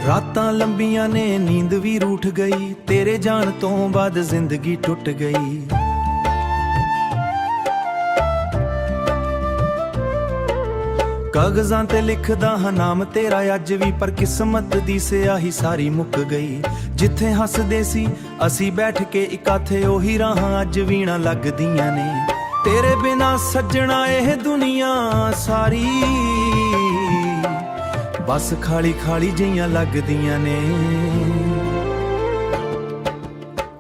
ਰਾਤਾਂ ਲੰਬੀਆਂ ਨੇ ਨੀਂਦ ਵੀ ਰੂਠ ਗਈ, ਤੇਰੇ ਜਾਣ ਤੋਂ ਬਾਅਦ ਜ਼ਿੰਦਗੀ ਟੁੱਟ ਗਈ। ਕਾਗਜ਼ਾਂ ਤੇ ਲਿਖਦਾ ਹਾਂ ਨਾਮ ਤੇਰਾ ਅੱਜ ਵੀ, ਪਰ ਕਿਸਮਤ ਦੀ ਸਿਆਹੀ ਸਾਰੀ ਮੁੱਕ ਗਈ। ਜਿੱਥੇ ਹੱਸਦੇ ਸੀ ਅਸੀਂ ਬੈਠ ਕੇ ਇਕੱਠੇ, ਉਹੀ ਰਾਹਾਂ ਅੱਜ ਵੀਣਾ ਲੱਗਦੀਆਂ ਨੇ। ਤੇਰੇ ਬਿਨਾ ਸੱਜਣਾ ਇਹ ਦੁਨੀਆ ਸਾਰੀ ਬਸ ਖਾਲੀ ਖਾਲੀ ਜਿਹੀਆਂ ਲੱਗਦੀਆਂ ਨੇ।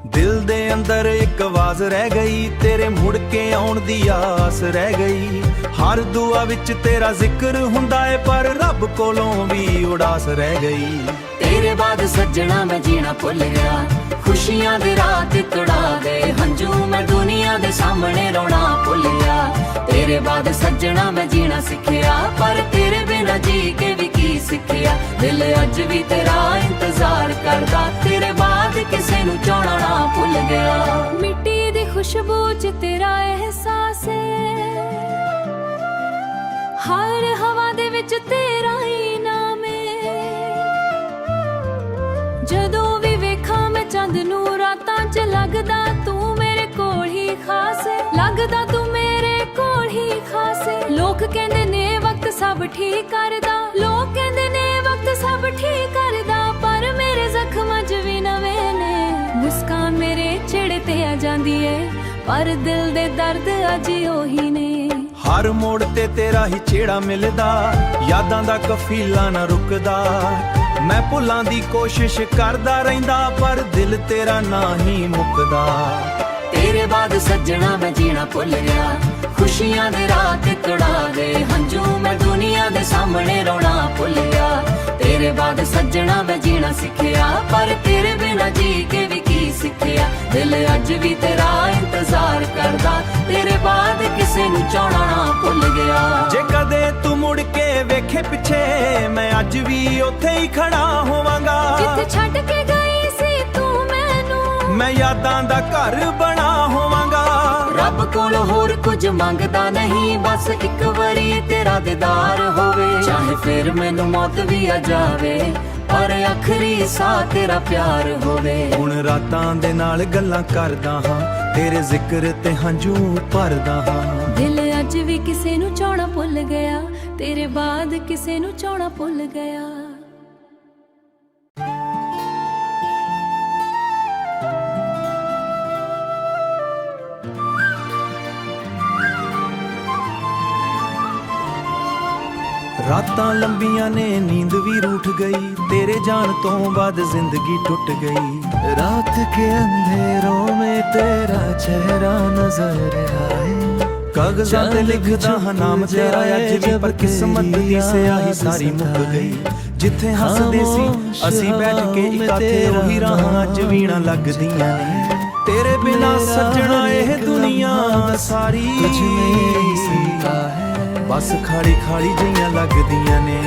ਦਿਲ ਦੇ ਅੰਦਰ ਇੱਕ ਆਵਾਜ਼ ਰਹਿ ਗਈ, ਤੇਰੇ ਮੁੜ ਕੇ ਆਉਣ ਦੀ ਆਸ ਰਹਿ ਗਈ। ਹਰ ਦੁਆ ਵਿੱਚ ਤੇਰਾ ਜ਼ਿਕਰ ਹੁੰਦਾ ਏ, ਪਰ ਰੱਬ ਕੋਲੋਂ ਵੀ ਉਡਾਸ ਰਹਿ ਗਈ। ਤੇਰੇ ਬਾਅਦ ਸੱਜਣਾ ਮੈਂ ਜੀਣਾ ਭੁੱਲ ਗਿਆ, ਖੁਸ਼ੀਆਂ ਦੇ ਰਾਤ ਤੁੜਾ ਗਏ ਹੰਝੂ, ਮੈਂ ਦੁਨੀਆ ਦੇ ਸਾਹਮਣੇ ਰੋਣਾ ਭੁੱਲ ਗਿਆ। ਤੇਰੇ ਬਾਅਦ ਸੱਜਣਾ ਮੈਂ ਜੀਣਾ ਸਿੱਖਿਆ, ਪਰ ਤੇਰੇ ਬਿਨਾਂ ਜੀ ਕੇ ਵੀ ਕੀ ਸਿੱਖਿਆ। ਦਿਲ ਅੱਜ ਵੀ ਤੇਰਾ ਇੰਤਜ਼ਾਰ ਕਰਦਾ, ਤੇਰੇ ਬਾਅਦ ਕਿਸੇ ਨੂੰ ਚਾਹਣਾ ਨਾ ਭੁੱਲ ਗਿਆ। ਮਿੱਟੀ ਦੀ ਖੁਸ਼ਬੂ ਚ ਤੇਰਾ ਅਹਿਸਾਸ ਏ, ਹਰ ਹਵਾ ਦੇ ਵਿੱਚ ਤੇਰਾ ਹੀ ਨਾਮ ਏ। ਜਦੋਂ ਵੀ ਵੇਖਾਂ ਮੈਂ ਚੰਦ ਨੂੰ ਰਾਤਾਂ ਚ, ਲੱਗਦਾ ਤੂੰ ਮੇਰੇ ਕੋਲ ਹੀ ਖਾਸ ਏ, ਲੱਗਦਾ ਤੂੰ ਮੇਰੇ ਕੋਲ ਹੀ ਖਾਸ ਏ। ਲੋਕ ਕਹਿੰਦੇ ਨੇ ਵਕਤ ਸਭ ਠੀਕ ਕਰਦਾ, ਲੋਕ ਕਹਿੰਦੇ ਨੇ ਵਕਤ ਸਭ ਠੀਕ ਕਰਦਾ, ਪਰ ਮੇਰੇ ਜ਼ਖਮਾਂ 'ਚ ਵੀ ਨਵੇਂ ਨੇ। ਮੁਸਕਾਨ ਮੇਰੇ ਚਿਹਰੇ ਤੇ ਆ ਜਾਂਦੀ ਏ, ਪਰ ਦਿਲ ਦੇ ਦਰਦ ਅੱਜ ਉਹੀ ਨੇ। ਹਰ ਮੋੜ ਤੇ ਤੇਰਾ ਹੀ ਚਿਹਰਾ ਮਿਲਦਾ, ਯਾਦਾਂ ਦਾ ਕਫੀਲਾ ਨਾ ਰੁਕਦਾ। ਮੈਂ ਭੁੱਲਾਂ ਦੀ ਕੋਸ਼ਿਸ਼ ਕਰਦਾ ਰਹਿੰਦਾ, ਪਰ ਦਿਲ ਤੇਰਾ ਨਾ ਹੀ ਮੁੱਕਦਾ। ਤੇਰੇ ਬਾਅਦ ਸੱਜਣਾ ਮੈਂ ਜੀਣਾ ਭੁੱਲ ਗਿਆ, ਖੁਸ਼ੀਆਂ ਦੇ ਰਾਤ ਤੁੜਾ ਗਏ ਹੰਝੂ, ਮੈਂ ਦੁਨੀਆ ਦੇ ਸਾਹਮਣੇ ਰੋਣਾ ਭੁੱਲ ਗਿਆ। ਤੇਰੇ ਬਾਅਦ ਸੱਜਣਾ ਮੈਂ ਜੀਣਾ ਸਿੱਖਿਆ, ਪਰ ਤੇਰੇ ਬਿਨਾਂ ਜੀ ਕੇ ਵੀ ਕੀ ਸਿੱਖਿਆ। ਦਿਲ ਅੱਜ ਵੀ ਤੇਰਾ ਇੰਤਜ਼ਾਰ ਕਰਦਾ, ਤੇਰੇ ਬਾਅਦ ਕਿਸੇ ਨੂੰ ਚਾਹਣਾ ਨਾ ਭੁੱਲ ਗਿਆ। ਜੇ ਕਦੇ ਤੂੰ ਮੁੜ ਕੇ ਵੇਖੇ ਪਿੱਛੇ, ਮੈਂ ਅੱਜ ਵੀ ਉੱਥੇ ਹੀ ਖੜਾ ਹੋਵਾਂਗਾ। ਜਿੱਥੇ ਛੱਡ ਕੇ ਗਈ ਸੀ ਤੂੰ ਮੈਨੂੰ, ਮੈਂ ਯਾਦਾਂ ਦਾ ਘਰ ਬਣਾ ਹੋਵਾਂਗਾ। ਰੱਬ ਕੋਲ ਹੋਰ ਕੁਝ ਮੰਗਦਾ ਨਹੀਂ, ਬਸ ਇੱਕ ਵਾਰੀ ਤੇਰਾ ਦੀਦਾਰ ਹੋਵੇ। ਚਾਹੇ ਫਿਰ ਮੈਨੂੰ ਮੌਤ ਵੀ ਆ ਜਾਵੇ, ਪਰ ਆਖਰੀ ਸਾਹ ਤੇਰਾ ਪਿਆਰ ਹੋਵੇ। ਹੁਣ ਰਾਤਾਂ ਦੇ ਨਾਲ ਗੱਲਾਂ ਕਰਦਾ ਹਾਂ, ਤੇਰੇ ਜ਼ਿਕਰ ਤੇ ਹੰਝੂ ਭਰਦਾ ਹਾਂ। ਦਿਲ ਅੱਜ ਵੀ ਕਿਸੇ ਨੂੰ ਚਾਹਣਾ ਭੁੱਲ ਗਿਆ, ਤੇਰੇ ਬਾਅਦ ਕਿਸੇ ਨੂੰ ਚਾਹਣਾ ਭੁੱਲ ਗਿਆ। ਰਾਤਾਂ ਲੰਬੀਆਂ ਨੇ ਨੀਂਦ ਵੀ ਰੂਠ ਗਈ, ਤੇਰੇ ਜਾਣ ਤੋਂ ਬਾਅਦ ਜ਼ਿੰਦਗੀ ਟੁੱਟ ਗਈ। रात के अंधेरों में तेरा चेहरा नजर आए, ਕਾਗਜ਼ਾਂ ਤੇ ਲਿਖਦਾ ਹਾਂ ਨਾਮ ਤੇਰਾ ਅੱਜ ਵੀ, ਪਰ ਕਿਸਮਤ ਦੀ ਸਿਆਹੀ ਸਾਰੀ ਮੁੱਕ ਗਈ। ਜਿੱਥੇ ਹੱਸਦੇ ਸੀ ਅਸੀਂ ਬੈਠ ਕੇ ਇਕੱਠੇ, ਉਹੀ ਰਾਹਾਂ ਅੱਜ ਵੀਣਾ ਲੱਗਦੀਆਂ ਨੇ। ਤੇਰੇ ਬਿਨਾ ਸੱਜਣਾ ਇਹ ਦੁਨੀਆ ਸਾਰੀ ਬਸ ਖਾਲੀ ਖਾਲੀ ਜਿਹੀਆਂ ਲੱਗਦੀਆਂ ਨੇ।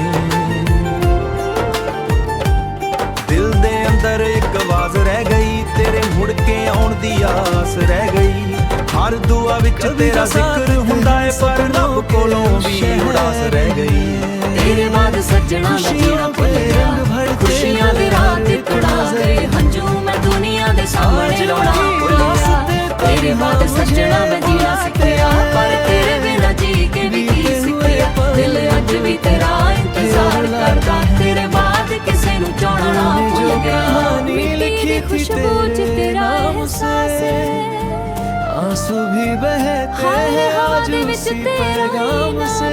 ਦਿਲ ਦੇ ਅੰਦਰ ਇੱਕ ਆਵਾਜ਼ ਰਹਿ ਗਈ, ਤੇਰੇ ਮੁੜ ਕੇ ਆਉਣ ਦੀ ਆਸ ਰਹਿ ਗਈ। ਹਰ ਦੁਆ ਵਿੱਚ ਤੇਰਾ ਜ਼ਿਕਰ ਹੁੰਦਾ ਏ, ਪਰ ਰੱਬ ਕੋਲੋਂ ਵੀ ਉਡਾਸ ਰਹਿ ਗਈ। ਤੇਰੇ ਬਾਅਦ ਸੱਜਣਾ ਮੈਂ ਜੀਣਾ ਭੁੱਲ ਗਿਆ, ਖੁਸ਼ੀਆਂ ਦੇ ਰਾਤ ਤੁੜਾ ਗਏ ਹੰਝੂ, ਮੈਂ ਦੁਨੀਆ ਦੇ ਸਾਹਮਣੇ ਰੋਣਾ ਭੁੱਲ ਗਿਆ। ਤੇਰੇ ਬਾਅਦ ਸੱਜਣਾ ਮੈਂ ਜੀਣਾ ਸਿੱਖਿਆ, ਪਰ ਤੇਰੇ ਬਿਨਾਂ ਜੀ ਕੇ ਵੀ ਕੀ ਸਿੱਖਿਆ। ਦਿਲ ਅੱਜ ਵੀ ਤੇਰਾ ਇੰਤਜ਼ਾਰ ਕਰਦਾ, ਤੇਰੇ ਬਾਅਦ ਕਿਸੇ ਨੂੰ ਚਾਹਣਾ ਨਾ ਭੁੱਲ ਗਿਆ। ਮਿੱਟੀ ਦੀ ਖੁਸ਼ਬੂ ਚ ਤੇਰਾ ਅਹਿਸਾਸ ਏ, आंसू भी बहते हैं आज उसी पैगाम से।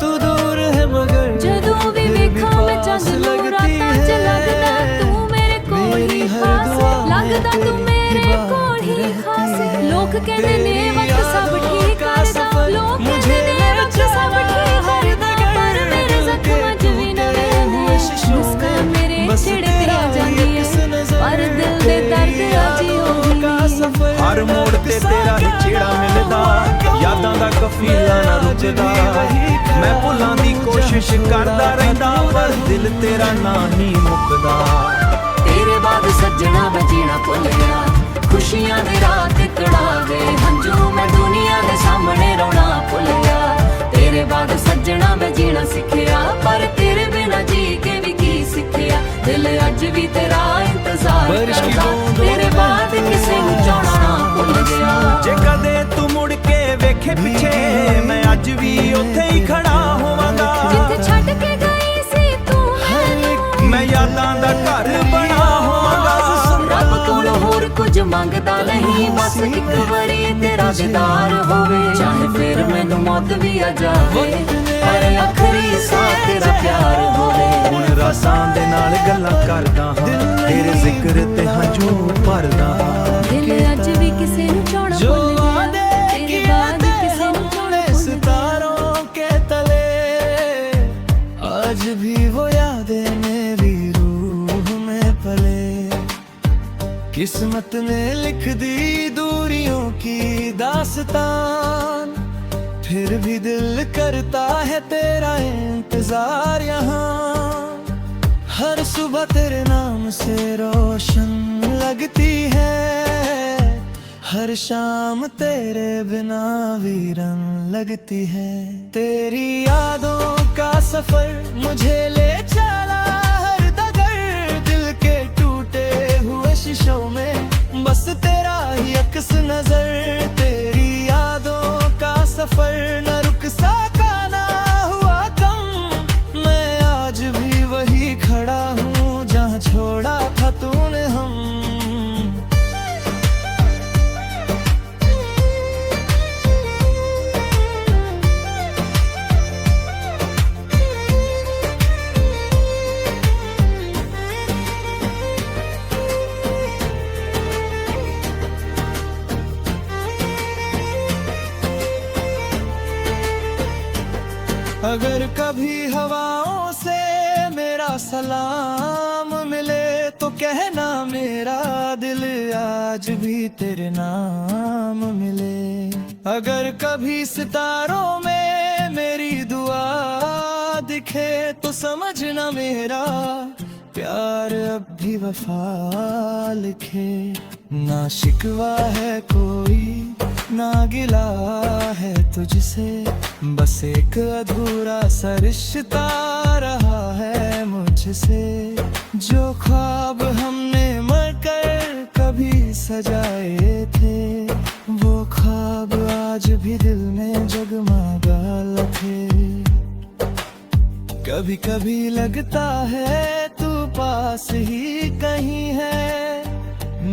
तू दूर है मगर ਜਦੋਂ ਵੀ ਵੇਖਾਂ ਮੈਂ ਚੰਦ ਨੂੰ ਰਾਤਾਂ ਚ, ਲੱਗਦਾ ਤੂੰ ਮੇਰੇ ਕੋਲ ਹੀ ਖਾਸ ਏ, ਲੱਗਦਾ ਤੂੰ ਮੇਰੇ ਕੋਲ ਹੀ ਖਾਸ ਏ। ਲੋਕ ਕਹਿੰਦੇ ਨੇ ਵਕਤ ਸਭ ਠੀਕ ਕਰਦਾ, ਲੋਕ ਕਹਿੰਦੇ ਨੇ ਵਕਤ ਸਭ ਠੀਕ ਕਰਦਾ, ਪਰ ਮੇਰੇ ਜ਼ਖਮਾਂ 'ਚ ਵੀ ਨਵੇਂ ਨੇ। ਮੁਸਕਾਨ ਮੇਰੇ ਚਿਹਰੇ ਤੇ ਆ ਜਾਂਦੀ ਏ, ਪਰ ਦਿਲ ਦੇ ਦਰਦ ਅੱਜ ਉਹੀ ਨੇ। ਹਰ ਮੋੜ ਤੇ ਤੇਰਾ ਹੀ ਚਿਹਰਾ ਮਿਲਦਾ, ਯਾਦਾਂ ਦਾ ਕਫੀਲਾ ਨਾ ਰੁਕਦਾ। ਮੈਂ ਭੁੱਲਾਂ ਦੀ ਕੋਸ਼ਿਸ਼ ਕਰਦਾ ਰਹਿੰਦਾ, ਪਰ ਦਿਲ ਤੇਰਾ ਨਾ ਹੀ ਮੁੱਕਦਾ। ਤੇਰੇ ਬਾਅਦ ਸੱਜਣਾ ਮੈਂ ਜੀਣਾ ਭੁੱਲ ਗਿਆ, ਖੁਸ਼ੀਆਂ ਦੇ ਰਾਤ ਤੁੜਾ ਗਏ ਹੰਝੂ, ਮੈਂ ਦੁਨੀਆ ਦੇ ਸਾਹਮਣੇ ਰੋਣਾ ਭੁੱਲ ਗਿਆ। ਤੇਰੇ ਬਾਅਦ ਸੱਜਣਾ ਮੈਂ ਜੀਣਾ ਸਿੱਖਿਆ, ਪਰ ਤੇਰੇ ਬਿਨਾਂ ਜੀ ਕੇ ਵੀ ਕੀ भी तेरा इंतजार बारिश की करदा बूंदों तेरे में बाद किसे नूं चाहना ना भुल गया ਜੇ ਕਦੇ ਤੂੰ ਮੁੜ ਕੇ ਵੇਖੇ ਪਿੱਛੇ ਮੈਂ ਅੱਜ ਵੀ ਉੱਥੇ ਹੀ ਖੜਾ ਹੋਵਾਂਗਾ ਜਿੱਥੇ ਛੱਡ ਕੇ ਗਈ ਸੀ ਤੂੰ ਮੈਨੂੰ ਮੈਂ ਯਾਦਾਂ ਦਾ ਘਰ ਬਣਾ ਹੋਵਾਂਗਾ ਰੱਬ ਕੋਲ ਹੋਰ ਕੁਝ ਮੰਗਦਾ ਨਹੀਂ ਬਸ ਇੱਕ ਵਾਰੀ ਤੇਰਾ ਦੀਦਾਰ ਹੋਵੇ ਚਾਹੇ ਫਿਰ ਮੈਨੂੰ ਮੌਤ ਵੀ ਆ ਜਾਵੇ ਪਰ ਆਖਰੀ ਸਾਹ ਤੇਰਾ ਪਿਆਰ ਹੋਵੇ ਹੁਣ ਰਾਸਾਂ ਦੇ ਨਾਲ ਗੱਲਾਂ ਕਰਦਾ ਹਾਂ ਤੇਰੇ ਜ਼ਿਕਰ ਤੇ ਹੰਝੂ ਭਰਦਾ ਹਾਂ ਦਿਲ ਅੱਜ ਵੀ ਕਿਸੇ ਨੂੰ ਚਾਹਣਾ जो ਭੁੱਲ ਗਿਆ वादे ਤੇਰੇ किए ਬਾਅਦ थे ਕਿਸੇ ਨੂੰ ਚਾਹਣਾ हमने ਭੁੱਲ ਗਿਆ सितारों के तले आज भी वो यादें मेरी रूह में पले किस्मत ने लिख दी दूरियों की दास्तान फिर भी दिल करता है तेरा इंतजार यहाँ हर सुबह तेरे नाम से रोशन लगती है हर शाम तेरे बिना वीरन लगती है तेरी यादों का सफर मुझे ले चला हर दगर दिल के टूटे हुए शीशों में बस तेरा ही अक्स नजर तेरी यादों का सफर न रुक सका ना हुआ कम मैं आज भी वही खड़ा हूँ जहाँ छोड़ा था तूने हम अगर कभी हवाओं से मेरा सलाम मिले तो कहना मेरा दिल आज भी तेरे नाम मिले अगर कभी सितारों में मेरी दुआ दिखे तो समझना मेरा प्यार अब भी वफा लिखे ना शिकवा है कोई ना गिला है तुझसे बस एक अधूरा सा रिश्ता रहा है मुझसे जो ख्वाब हमने मरकर कभी सजाए थे वो ख्वाब आज भी दिल में जगमगा लखे कभी कभी लगता है तू पास ही कहीं है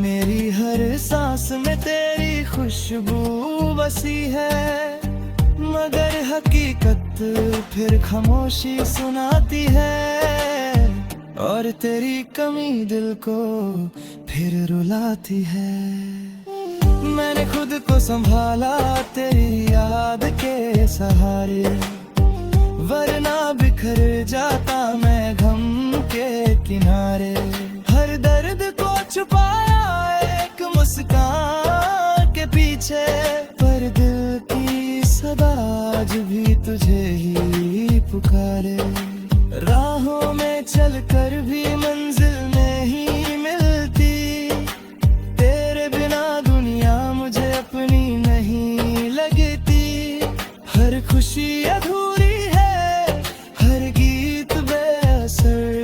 मेरी हर सांस में तेरी खुशबू बसी है मगर हकीकत फिर खामोशी सुनाती है और तेरी कमी दिल को फिर रुलाती है मैंने खुद को संभाला तेरी याद के सहारे वरना बिखर जाता मैं गम के किनारे हर दर्द को छुपाया एक मुस्कान के पीछे पर दिल की सदा आज भी तुझे ही पुकारे राहों में चलकर भी मंजिल नहीं मिलती तेरे बिना दुनिया मुझे अपनी नहीं लगती हर खुशी अधूरी है हर गीत बेअसर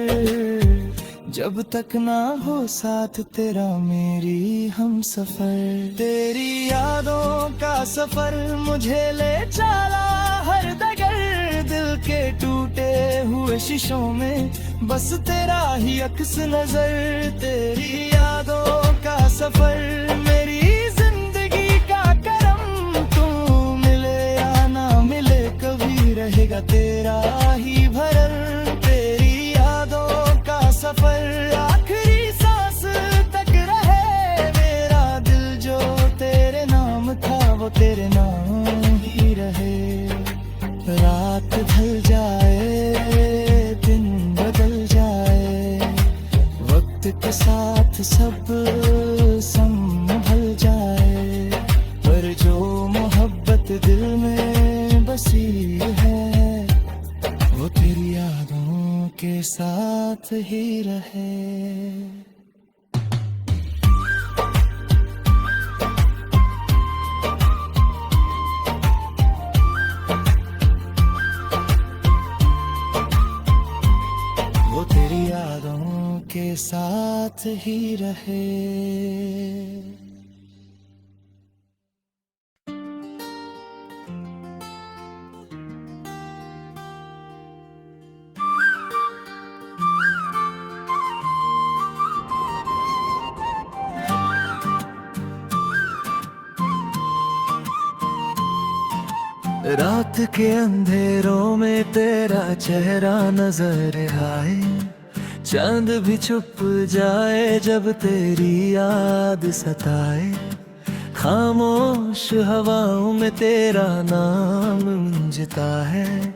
जब तक ना हो साथ तेरा मेरी हम सफर तेरी यादों का सफर मुझे ले चला हर दगर दिल के टूटे हुए शीशों में बस तेरा ही अक्स नजर तेरी यादों का सफर मेरी जिंदगी का करम तू मिले या ना मिले कभी रहेगा तेरा ही भरम तेरी यादों का सफर आखिरी सांस तक रहे मेरा दिल जो तेरे नाम था वो तेरे नाम ही रहे रात ढल जाए दिन बदल जाए वक्त के साथ सब संभल जाए पर जो मोहब्बत दिल में बसी है वो तेरी यादों के साथ ही रहे वो तेरी यादों के साथ ही रहे। रात के अंधेरों में तेरा चेहरा नजर आए, चांद भी छुप जाए जब तेरी याद सताए। खामोश हवाओं में तेरा नाम गूंजता है,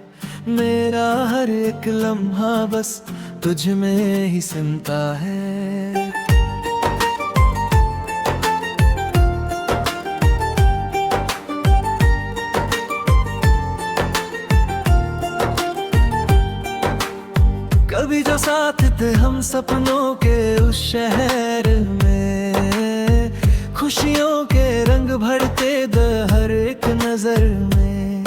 मेरा हर एक लम्हा बस तुझ में ही सिमटा है। कभी जो साथ थे हम सपनों के उस शहर में, खुशियों के रंग भरते द हर एक नजर में।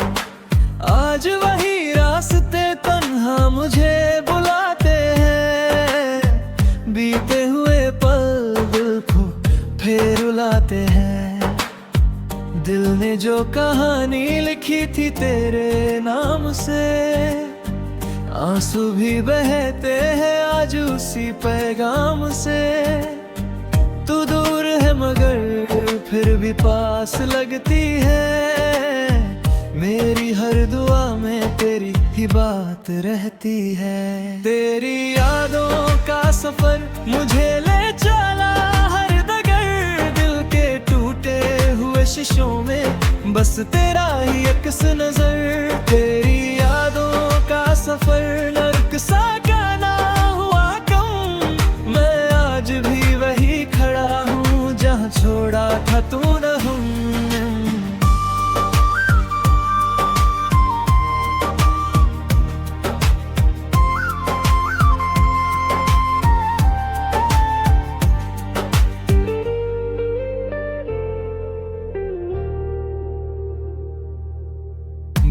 आज वही रास्ते तन्हा मुझे बुलाते हैं, बीते हुए पल दिल को फिर रुलाते हैं। दिल ने जो कहानी लिखी थी तेरे नाम से, आंसू भी बहते हैं आज उसी पैगाम से। तू दूर है मगर फिर भी पास लगती है, मेरी हर दुआ में तेरी ही बात रहती है। तेरी यादों का सफर मुझे ले चला हर डगर, दिल के टूटे हुए शीशों में बस तेरा ही अक्स नजर। तेरी यादों का सफर न रुक सका ना हुआ कम, मैं आज भी वही खड़ा हूँ जहाँ छोड़ा था तू न हम।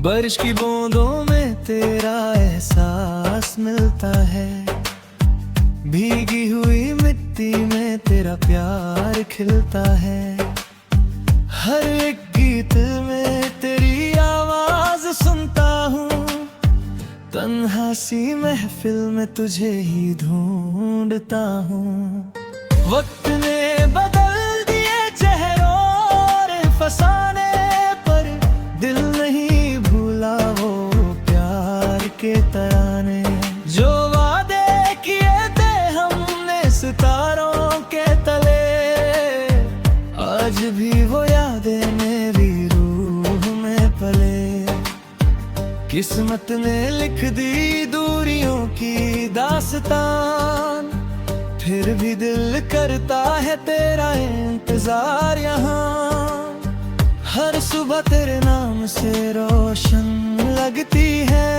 बारिश की बूंदों में तेरा एहसास मिलता है, भीगी हुई मिट्टी में तेरा प्यार खिलता है। हर एक गीत में तेरी आवाज सुनता हूँ, तन्हा सी महफिल में तुझे ही ढूंढता हूँ। वक्त ने बदल दिए चेहरों और फसाने पर, दिल नहीं भूला वो प्यार के तराने। जो वादे किए थे हमने सितारों के तले, आज भी वो यादें मेरी रूह में पले। किस्मत ने लिख दी दूरियों की दास्तान, फिर भी दिल करता है तेरा इंतजार यहाँ। हर सुबह तेरे नाम से रोशन लगती है,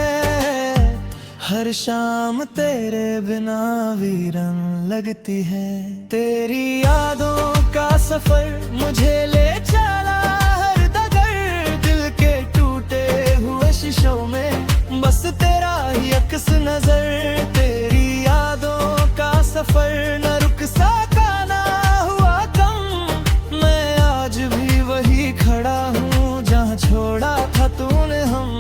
हर शाम तेरे बिना वीरन लगती है। तेरी यादों का सफर मुझे ले चला हर डगर, दिल के टूटे हुए शीशों में बस तेरा ही अक्स नजर। तेरी यादों का सफर न रुक सका ना हुआ कम, मैं आज भी वही खड़ा हूँ जहाँ छोड़ा था तूने हम।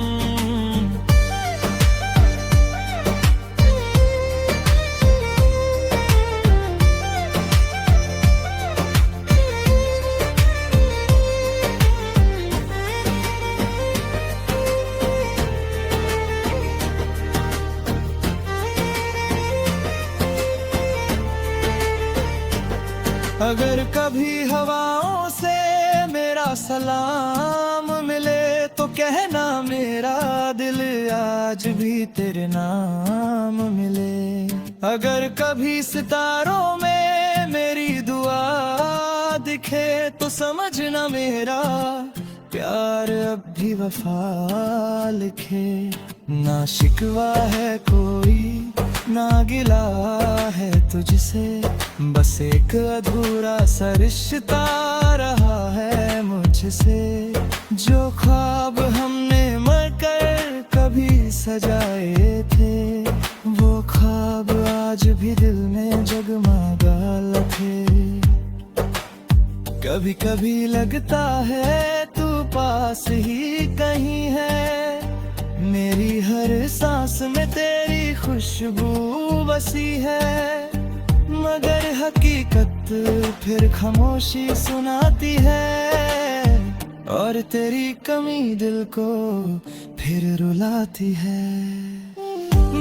अगर कभी हवाओं से मेरा सलाम मिले तो कहना मेरा दिल आज भी तेरे नाम मिले। अगर कभी सितारों में मेरी दुआ दिखे तो समझना मेरा प्यार अब भी वफा लिखे। ना शिकवा है कोई ना गिला है तुझसे, बस एक अधूरा सा रिश्ता रहा है मुझसे। जो ख्वाब हमने मरकर कभी सजाए थे, वो ख्वाब आज भी दिल में जगमगा कभी कभी लगता है तू पास ही कहीं है, मेरी हर सांस में तेरी खुशबू बसी है, मगर हकीकत फिर खामोशी सुनाती है, और तेरी कमी दिल को फिर रुलाती है।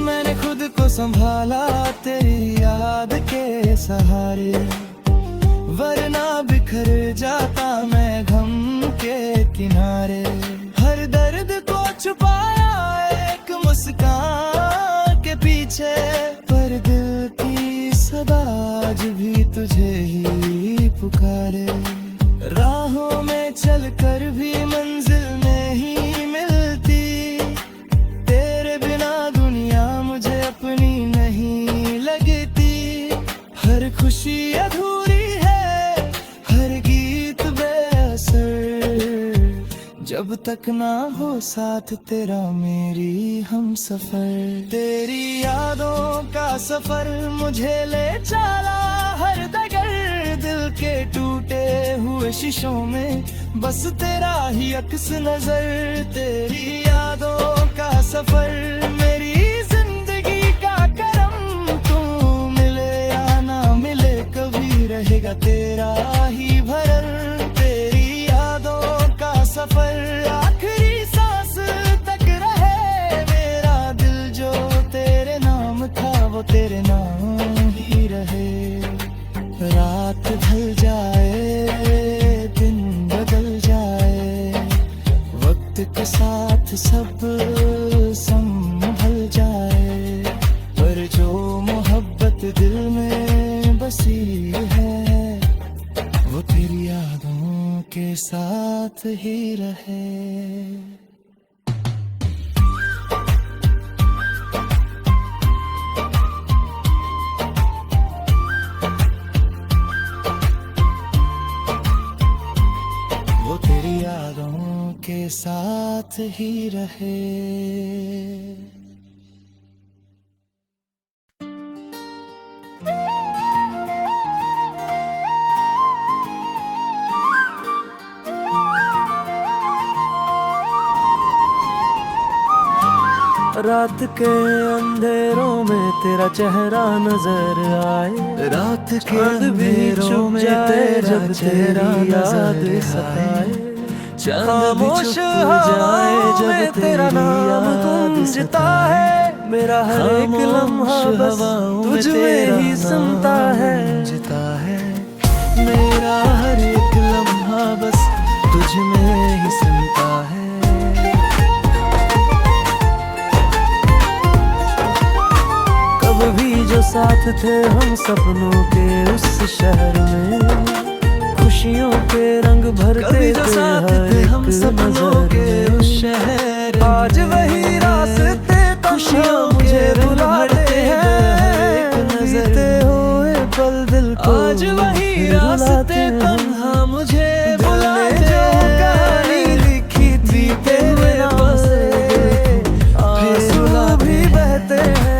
मैंने खुद को संभाला तेरी याद के सहारे, वरना बिखर जाता मैं गम के किनारे। हर दर्द को छुपाया एक मुस्कान के पीछे, पर दिल की सदा आज भी तुझे ही पुकारे। राहों में चलकर भी मंजिल नहीं मिलती, तेरे बिना दुनिया मुझे अपनी नहीं लगती। हर खुशी अधूरी है, हर गीत बेअसर, जब तक ना हो साथ तेरा मेरी हम सफर। तेरी यादों का सफर मुझे ले चला हर डगर, दिल के टूटे हुए शीशों में बस तेरा ही अक्स नजर। तेरी यादों का सफर मेरी जिंदगी का करम, तू मिले या ना मिले कभी रहेगा तेरा ही भरम। तेरी यादों का सफर आखिरी सांस तक रहे, मेरा दिल जो तेरे नाम था वो तेरे नाम ही रहे। रात ढल जाए दिन बदल जाए, वक्त के साथ सब संभल जाए, पर जो मोहब्बत दिल में बसी है वो तेरी यादों के साथ ही रहे। वो तेरी यादों के साथ ही रहे। रात के अंधेरों में तेरा चेहरा नजर आए, रात के अंधेरों में तेरा चेहरा याद सताए। खामोश हवाओं में तेरा नाम गूंजता है, मेरा हर एक लम्हा बस तुझ में ही सुनता है। मेरा हर एक लम्हा बस तुझ में ही सुनता है। भी जो साथ थे हम सपनों के उस शहर में, खुशियों के रंग भरते जो साथ थे हम सपनों के उस शहर। आज वही रास्ते खुशियों मुझे बुलाते हैं, नजरते हुए पल दिल को आज वही रास्ते तन्हा मुझे बुलाते हैं। कहानी लिखी थी तेरे नाम से, आंसू भी बहते हैं।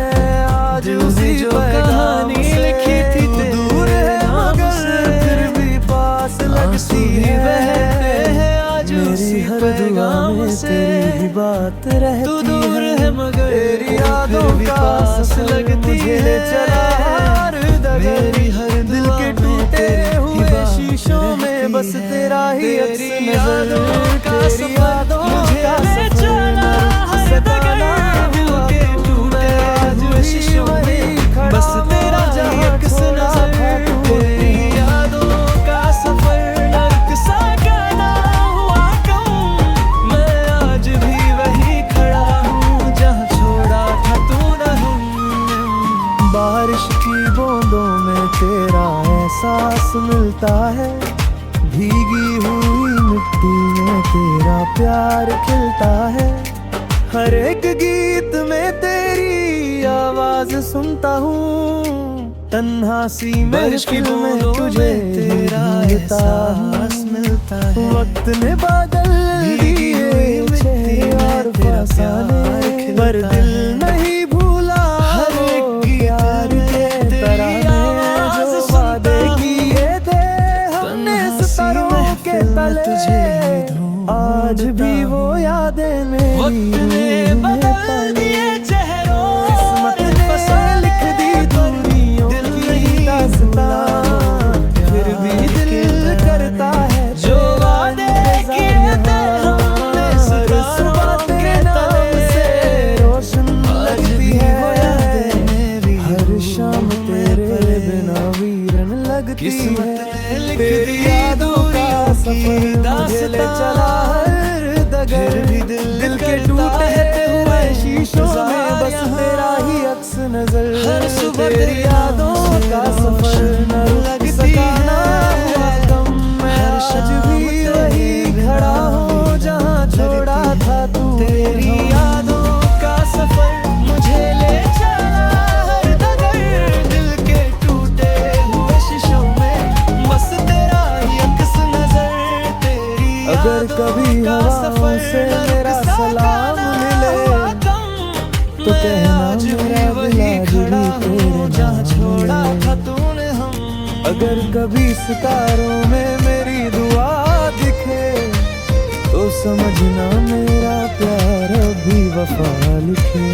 जो कहानी लिखी थी दूर है मगर फिर भी पास लगती है। बहते हैं आज उसी पैगाम से, तेरी बात रहती तू दूर है मगर तेरी यादों का पास लगती है। चला हर मेरी हर दिल के टूटे हुए शीशों में बस तेरा ही अक्स नजर। तेरी यादों का सफर सताना हुआ के टूटे हुए शीशों में बस तेरा ही अक्स नजर। तेरी यादों का सफर नर्क सा गाना हुआ कम, मैं आज भी वही खड़ा हूँ जहाँ छोड़ा था तूने हम। बारिश की बूंदों में तेरा एहसास मिलता है, भीगी हुई मिट्टी में तेरा प्यार खिलता है। हर एक गीत में तेरी आवाज सुनता हूँ, तन्हा सी महफिल में तुझे तेरा एहसास मिलता है। वक्त ने बादल दिए मुझे और फसाने, पर दिल नहीं भूला हर एक प्यार के तराने जो वादे किए थे हमने सितारों पले तुझे ही ढूंढता आज भी वो यादें मेरी वक्त ने रूह में बदल पले। दिए चेहरों किस्मत ने बसा लिख दी दूरियों दिल की नहीं दास्तां, फिर भी दिल करता है जो वादे किए थे हमने हर सुबह तेरे नाम से रोशन लगती है मेरी हर शाम तेरे बिना वीरन लगती किस्मत है ने लिख तेरी दी यादों का दूरियों की सफर मुझे ले दास्तां, चला हर डगर फिर भी दिल के करता टूटे है हुए शीशों में इंतजार बस यहाँ। तेरा ही अक्स नजर हर सुबह तेरी तेरे यादों नाम का से सफर रोशन न रुक लगती सका है। ना हुआ कम मैं हर आज शाम भी तेरे वही बिना खड़ा हूँ जहाँ छोड़ा था तू तेरी यादों का सफर मुझे ले चला हर डगर दिल के टूटे हुए शीशों में बस तेरा ही अक्स नजर तेरी अगर यादों कभी का हवाओं सफर से न मेरा रुक सका सलाम ना मिले, हुआ कम, तो मैं कहना आज भी मेरा वही दिल खड़ा आज भी हूँ तेरे जहाँ नाम छोड़ा मिले। था तूने हम अगर कभी सितारों में मेरी दुआ दिखे तो समझना मेरा प्यार अभी वफा लिखे।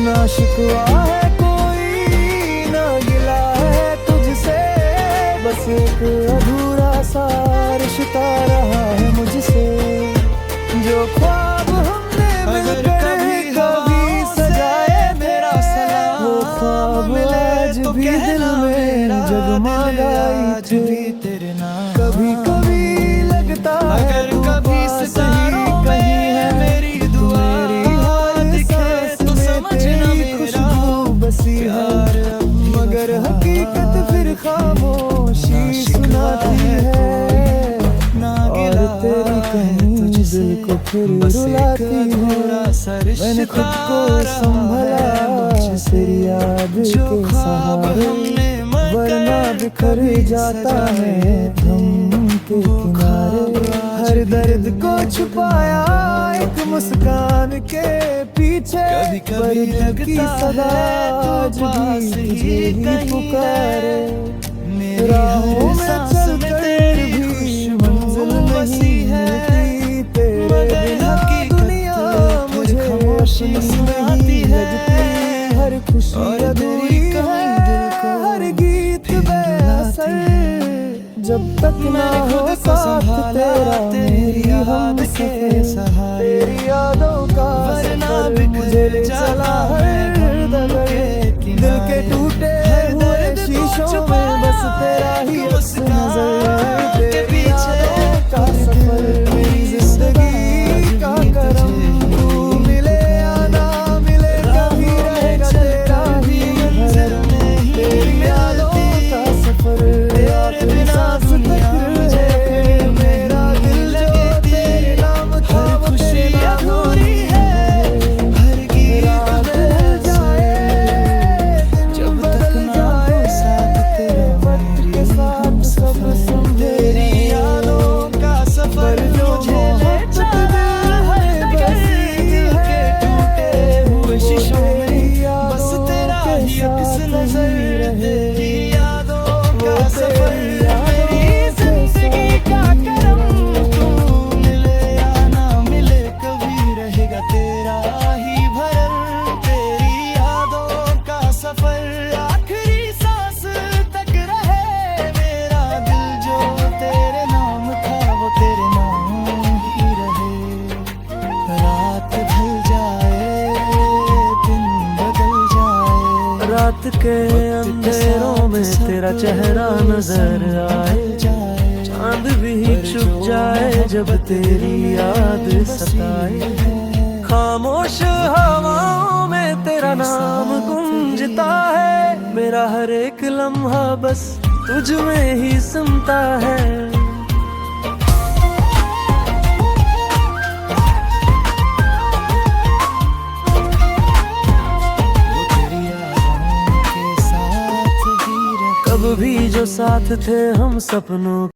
ना शिकवा है कोई ना गिला है तुझसे, बस एक अधूरा सा रिश्ता रहा है मुझसे। जो ख्वाब हमने अगर मिलकर कभी सजाए मेरा सलाम वो ख्वाब मिले आज तो भी दिल कहना में मेरा जगमगाई दिल आज थे। भी तेरे नाम कभी कभी लगता है अगर तू कभी पास ही सितारों कहीं में है मेरी तू दुआ मेरी हर दिखे सांस तो में समझना तेरी मेरा खुशबू बसी प्यार है, अब भी मगर वफा हकीकत फिर खामोशी ना शिकवा सुनाती है है ना और गिला तेरी है कहीं तुझसे, दिल को फिर बस एक रुलाती अधूरा है। सा मैंने रिश्ता खुद को रहा संभला है मुझसे। तेरी याद जो के ख्वाब सहारे, हमने मर वरना कर बिखर कभी जाता सजाए है थे, गम के वो किनारे। ख्वाब आज हर भी दर्द दिल को में छुपाया एक मुस्कान के पीछे, कभी-कभी पर दिल की लगता सदा है तू आज पास भी ही तुझे ही कहीं पुकारे। मेरी राहों हर में सांस में चलकर तेरी भी खुशबू मंजिल बसी नहीं है, मिलती तेरे मगर बिना हकीकत दुनिया फिर मुझे खामोशी अपनी सुनाती नहीं है। लगती। हर खुशी और अधूरी तेरी कमी है, दिल को हर गीत फिर बेअसर रुलाती जब तक ना मैंने हो खुद को साथ संभाला तेरा तेरी मेरी याद हम के सफर। सहारे, तेरी यादों का वरना सफर बिखर मुझे ले जाता चला मैं हर गम दगर के दिल के किनारे। टूटे हर हुए दर्द को शीशों में छुपाया बस तेरा ही एक अक्स नजर मुस्कान के तेरी पीछे। यादों का सफर मेरी जिंदगी का करम तू मिले या ना मिले कभी रहेगा तेरा ही मंजर में तेरी यादों का सफर आखिरी सांस तक रहे मेरा दिल जो तेरे नाम था वो तेरे नाम अधूरी है, हर गीत रात ढल जाए दिन बदल जाए वक्त के साथ सब समझे तेरी यादों का सफर जो मुझे ले चला हर बसी दिल के टूटे हुए शीशों में बस तेरा ही अक्स नजर तेरी यादों का सफर मेरी जिंदगी का करम तू मिले या ना मिले कभी रहेगा तेरा ही भरम तेरी यादों का सफर आखिरी सांस तक रहे मेरा दिल जो तेरे नाम था वो तेरे नाम ही रहे रात ढल जाए दिन बदल जाए रात के अंधेरों में तेरा चेहरा नजर आए चांद भी छुप जाए जब तेरी याद सताए खामोश हवाओं में तेरा नाम गूंजता है मेरा हर एक लम्हा बस तुझ में ही सुनता है वो तेरी यादों के साथ ही रहे कब भी जो साथ थे हम सपनों